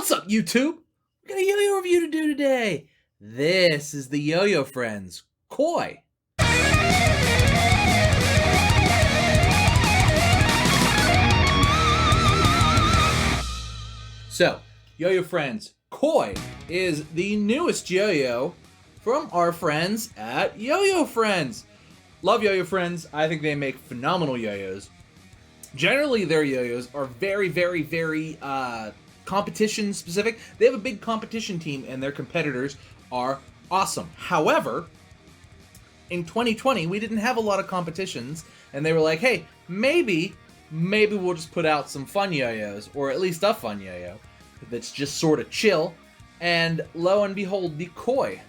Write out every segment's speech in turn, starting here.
What's up, YouTube? We got a yo-yo review to do today. This is the YoYoFriends Koi. So, YoYoFriends Koi is the newest yo-yo from our friends at YoYoFriends. Love YoYoFriends. I think they make phenomenal yo-yos. Generally, their yo-yos are very competition specific. They have a big competition team and their competitors are awesome. However, in 2020, we didn't have a lot of competitions and they were like, hey, maybe we'll just put out some fun yo-yos, or at least a fun yo-yo that's just sort of chill. And lo and behold, the Koi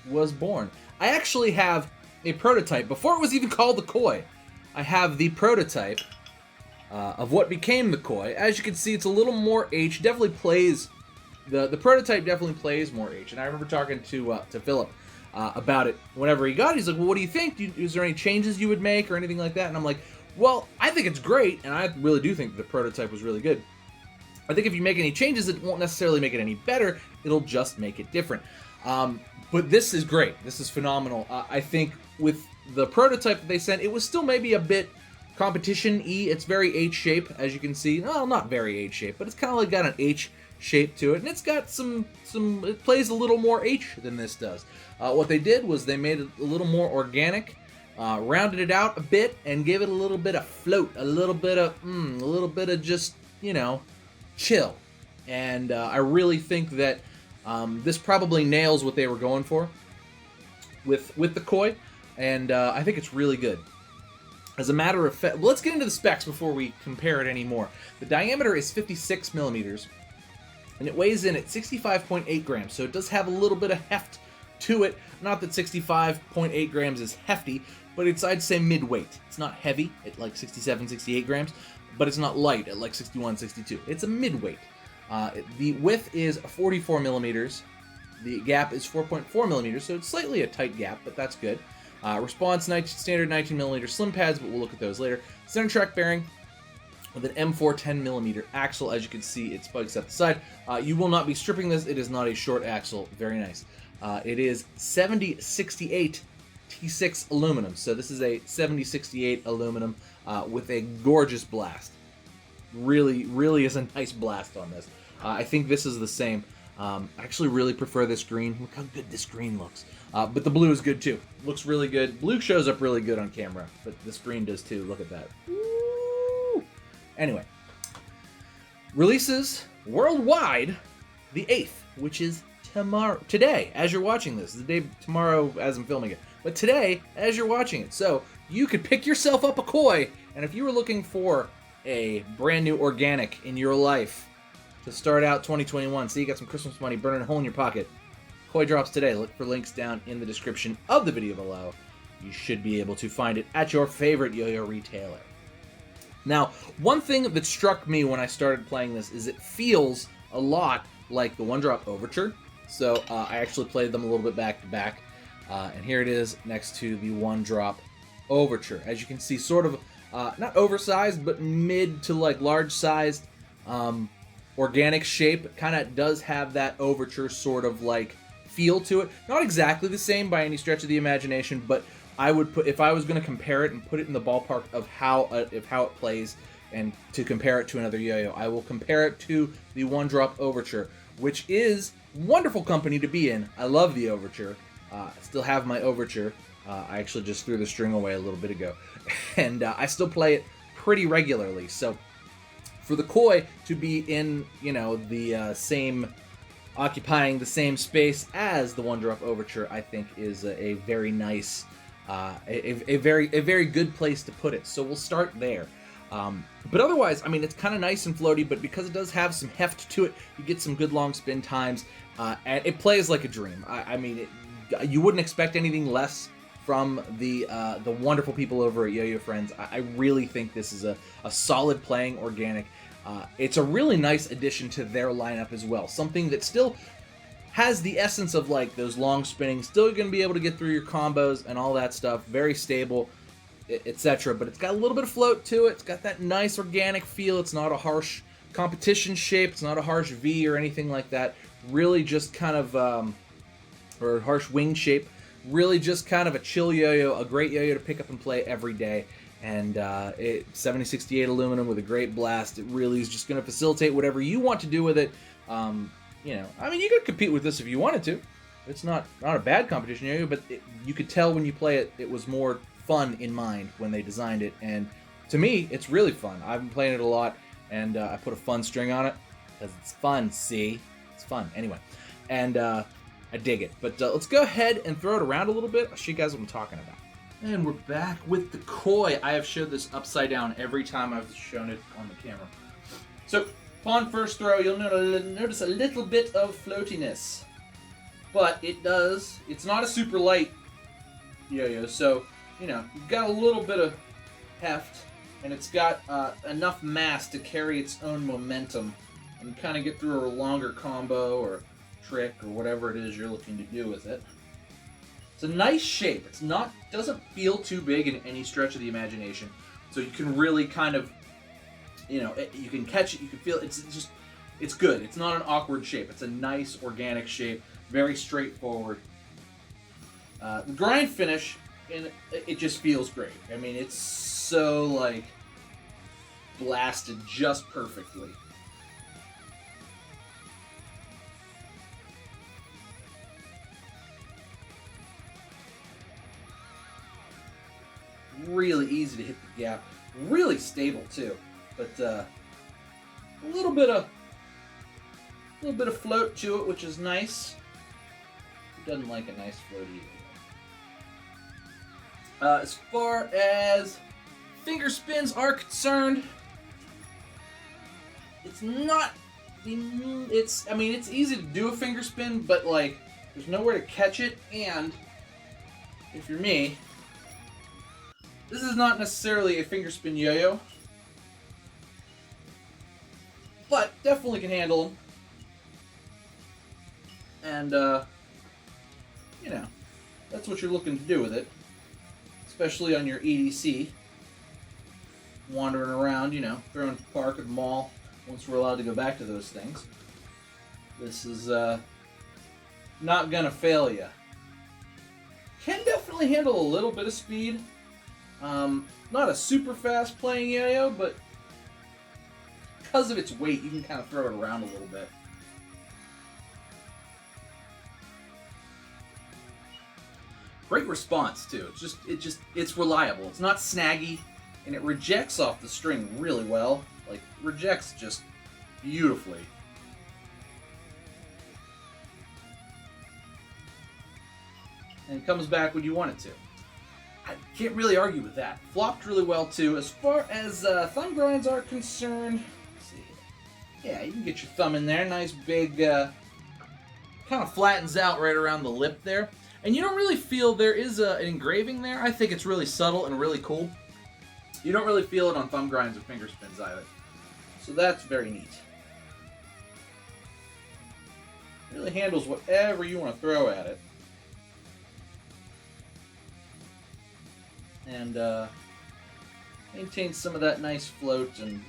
was born. I actually have a prototype. Before it was even called the Koi, I have the prototype of what became the Koi. As you can see, it's a little more H. Definitely plays, the prototype definitely plays more H. And I remember talking to Philip about it whenever he got it. He's like, well, what do you think? Is there any changes you would make or anything like that? And I'm like, well, I think it's great, and I really do think the prototype was really good. I think if you make any changes, it won't necessarily make it any better. It'll just make it different. But this is great. This is phenomenal. I think with the prototype that they sent, it was still maybe a bit competition-y. It's very H-shape, as you can see. Well, not very H-shape, but it's kind of like got an H shape to it, and it's got some. It plays a little more H than this does. What they did was they made it a little more organic, rounded it out a bit, and gave it a little bit of float, a little bit of just, you know, chill. And I really think that this probably nails what they were going for with the Koi, and I think it's really good. As a matter of fact, let's get into the specs before we compare it anymore. The diameter is 56 millimeters, and it weighs in at 65.8 grams, so it does have a little bit of heft to it. Not that 65.8 grams is hefty, but it's, I'd say, mid-weight. It's not heavy at like 67, 68 grams, but it's not light at like 61, 62. It's a mid-weight. The width is 44 millimeters. The gap is 4.4 millimeters, so it's slightly a tight gap, but that's good. Response, standard 19mm slim pads, but we'll look at those later. Center track bearing with an M4 10mm axle. As you can see, it spikes up the side. You will not be stripping this. It is not a short axle. Very nice. It is 7068 T6 aluminum. So this is a 7068 aluminum with a gorgeous blast. Really is a nice blast on this. I think this is the same. I actually really prefer this green. Look how good this green looks. But the blue is good too. Looks really good. Blue shows up really good on camera, but this green does too. Look at that. Woo! Anyway, releases worldwide the 8th, which is today, as you're watching this. The day tomorrow as I'm filming it. But today, as you're watching it. So you could pick yourself up a Koi, and if you were looking for a brand new organic in your life to start out 2021, so you got some Christmas money burning a hole in your pocket, Koi drops today. Look for links down in the description of the video below. You should be able to find it at your favorite yo-yo retailer. Now, one thing that struck me when I started playing this is it feels a lot like the One Drop Overture. So I actually played them a little bit back to back, and here it is next to the One Drop Overture. As you can see, sort of not oversized, but mid to like large sized organic shape. It kind of does have that Overture sort of like feel to it. Not exactly the same by any stretch of the imagination, but I would put, if I was going to compare it and put it in the ballpark of how it plays and to compare it to another yo-yo, I will compare it to the One Drop Overture, which is wonderful company to be in. I love the Overture. I still have my Overture. I actually just threw the string away a little bit ago, and I still play it pretty regularly. So for the Koi to be in, you know, the occupying the same space as the One Drop Overture, I think is a very nice, a very good place to put it. So we'll start there. But otherwise, I mean, it's kind of nice and floaty, but because it does have some heft to it, you get some good long spin times, and it plays like a dream. I mean, you wouldn't expect anything less from the wonderful people over at YoYoFriends. I really think this is a solid playing organic. It's a really nice addition to their lineup as well. Something that still has the essence of like those long spinning, still going to be able to get through your combos and all that stuff. Very stable, etc. But it's got a little bit of float to it. It's got that nice organic feel. It's not a harsh competition shape. It's not a harsh V or anything like that. Really just kind of, or a harsh wing shape. Really just kind of a chill yo-yo, a great yo-yo to pick up and play every day. And 7068 aluminum with a great blast. It really is just going to facilitate whatever you want to do with it. You know, I mean, you could compete with this if you wanted to. It's not a bad competition yo-yo, but you could tell when you play it, it was more fun in mind when they designed it. And to me, it's really fun. I've been playing it a lot, and I put a fun string on it because it's fun. See, it's fun anyway, and I dig it. But let's go ahead and throw it around a little bit. I'll show you guys what I'm talking about. And we're back with the Koi. I have showed this upside down every time I've shown it on the camera. So upon first throw, you'll notice a little bit of floatiness, but it's not a super light yo-yo, so you know, you've got a little bit of heft, and it's got enough mass to carry its own momentum and kind of get through a longer combo or trick or whatever it is you're looking to do with it. It's a nice shape. Doesn't feel too big in any stretch of the imagination, so you can really kind of, you know, you can catch it, you can feel it. It's good. It's not an awkward shape. It's a nice organic shape, very straightforward. The grind finish, and it just feels great. I mean, it's so like blasted just perfectly. Really easy to hit the gap. Really stable too. But a little bit of float to it, which is nice. Who doesn't like a nice float either? As far as finger spins are concerned, it's not. It's easy to do a finger spin, but like there's nowhere to catch it. And if you're me, this is not necessarily a finger spin yo-yo, but definitely can handle them. And you know, that's what you're looking to do with it. Especially on your EDC, wandering around, you know, throwing the park at the mall, once we're allowed to go back to those things. This is not gonna fail you. Can definitely handle a little bit of speed. Not a super fast playing yo-yo, but because of its weight, you can kind of throw it around a little bit. Great response too. It's reliable. It's not snaggy, and it rejects off the string really well. Like rejects just beautifully. And it comes back when you want it to. I can't really argue with that. Flopped really well too. As far as thumb grinds are concerned, let's see. Yeah, you can get your thumb in there. Nice big, kind of flattens out right around the lip there. And you don't really feel there is an engraving there. I think it's really subtle and really cool. You don't really feel it on thumb grinds or finger spins either. So that's very neat. It really handles whatever you want to throw at it. And maintains some of that nice float and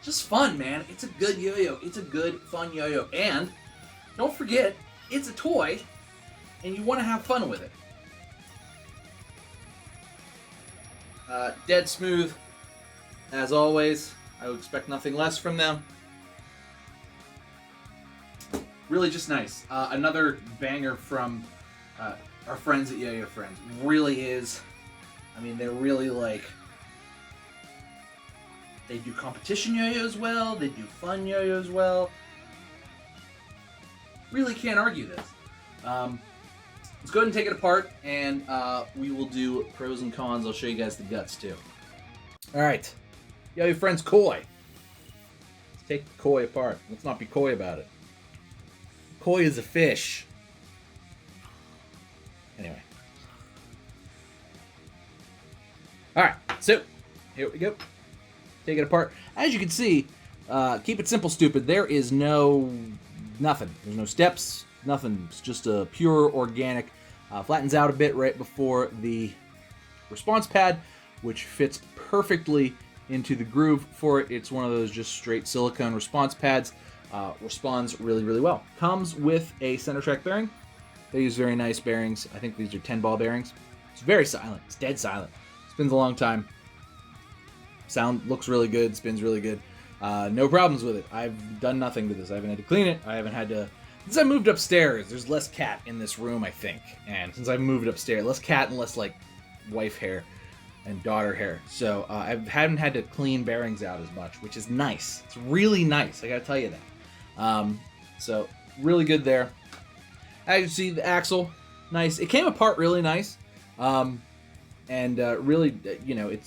just fun, man. It's a good yo-yo. It's a good, fun yo-yo. And don't forget, it's a toy. And you want to have fun with it. Dead smooth, as always. I would expect nothing less from them. Really just nice. Another banger from our friends at YoYoFriends. Really is. I mean, they're really like... They do competition yo-yos well. They do fun yo-yos well. Really can't argue this. Let's go ahead and take it apart, and we will do pros and cons. I'll show you guys the guts, too. All right. YoYoFriends Koi. Let's take the Koi apart. Let's not be coy about it. Koi is a fish. Anyway. All right. So, here we go. Take it apart. As you can see, keep it simple, stupid. There is nothing. There's no steps. Nothing. It's just a pure organic. Flattens out a bit right before the response pad, which fits perfectly into the groove for it. It's one of those just straight silicone response pads. Responds really, really well. Comes with a center track bearing. They use very nice bearings. I think these are 10 ball bearings. It's very silent. It's dead silent. Spins a long time. Sound looks really good. Spins really good. No problems with it. I've done nothing to this. I haven't had to clean it. I haven't had to... Since I moved upstairs, there's less cat in this room, I think. And since I've moved upstairs, less cat and less, like, wife hair and daughter hair. So I haven't had to clean bearings out as much, which is nice. It's really nice. I gotta tell you that. So really good there. As you see, the axle, nice. It came apart really nice. Really, you know,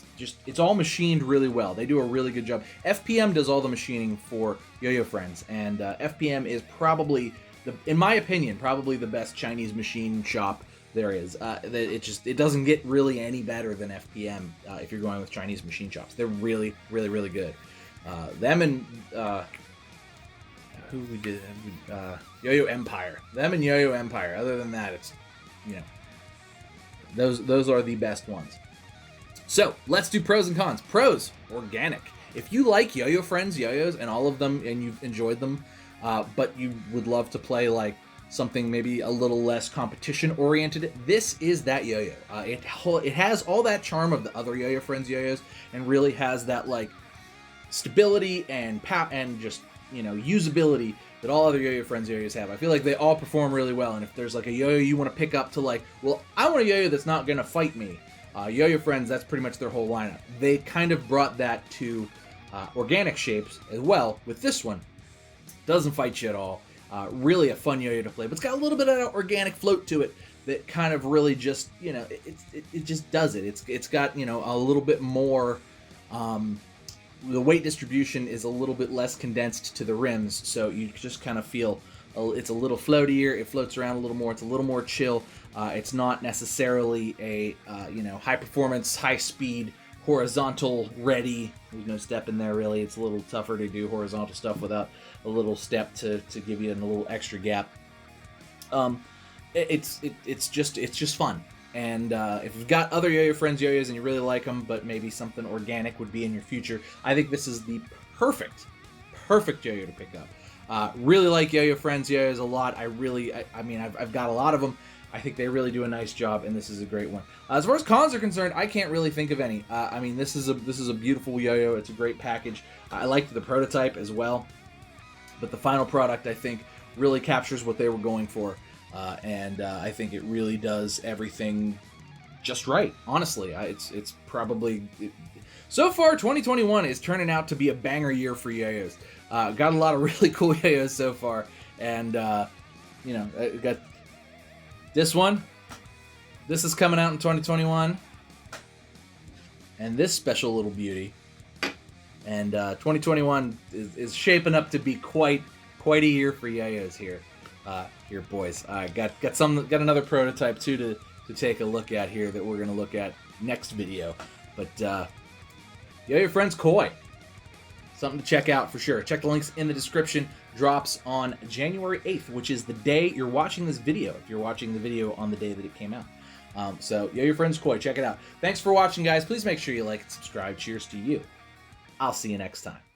it's all machined really well. They do a really good job. FPM does all the machining for YoYoFriends, and FPM is probably, in my opinion, probably the best Chinese machine shop there is. It doesn't get really any better than FPM if you're going with Chinese machine shops. They're really, really, really good. Them and who we did YoYo Empire. Them and YoYo Empire. Other than that, it's, you know, those are the best ones. So let's do pros and cons. Pros: organic. If you like YoYoFriends yo-yos and all of them, and you've enjoyed them, but you would love to play like something maybe a little less competition oriented, this is that yo-yo. It has all that charm of the other YoYoFriends yo-yos, and really has that like stability and just, you know, usability that all other YoYoFriends yo-yos have. I feel like they all perform really well, and if there's like a yo-yo you want to pick up to like, well, I want a yo-yo that's not going to fight me, YoYoFriends, that's pretty much their whole lineup. They kind of brought that to organic shapes as well with this one. Doesn't fight you at all. Really a fun yo-yo to play, but it's got a little bit of an organic float to it that kind of really just, you know, it just does it. It's got, you know, a little bit more... the weight distribution is a little bit less condensed to the rims, so you just kind of feel it's a little floatier. It floats around a little more. It's a little more chill. It's not necessarily a you know, high performance, high speed, horizontal ready. There's no step in there really. It's a little tougher to do horizontal stuff without a little step to give you a little extra gap. It's just fun. And if you've got other YoYoFriends yo-yos and you really like them, but maybe something organic would be in your future, I think this is the perfect yo-yo to pick up. Really like YoYoFriends yo-yos a lot. I mean, I've got a lot of them. I think they really do a nice job, and this is a great one. As far as cons are concerned, I can't really think of any. I mean, this is a beautiful yo-yo. It's a great package. I liked the prototype as well, but the final product, I think, really captures what they were going for. I think it really does everything just right. Honestly, it's probably... So far, 2021 is turning out to be a banger year for yo-yos. Got a lot of really cool yo-yos so far, and you know, got this one. This is coming out in 2021, and this special little beauty. And 2021 is shaping up to be quite a year for yo-yos here. Here, boys. Got another prototype too to take a look at here that we're gonna look at next video. But YoYoFriends Koi, something to check out for sure. Check the links in the description. Drops on January 8th, which is the day you're watching this video. If you're watching the video on the day that it came out, so YoYoFriends Koi, check it out. Thanks for watching, guys. Please make sure you like and subscribe. Cheers to you. I'll see you next time.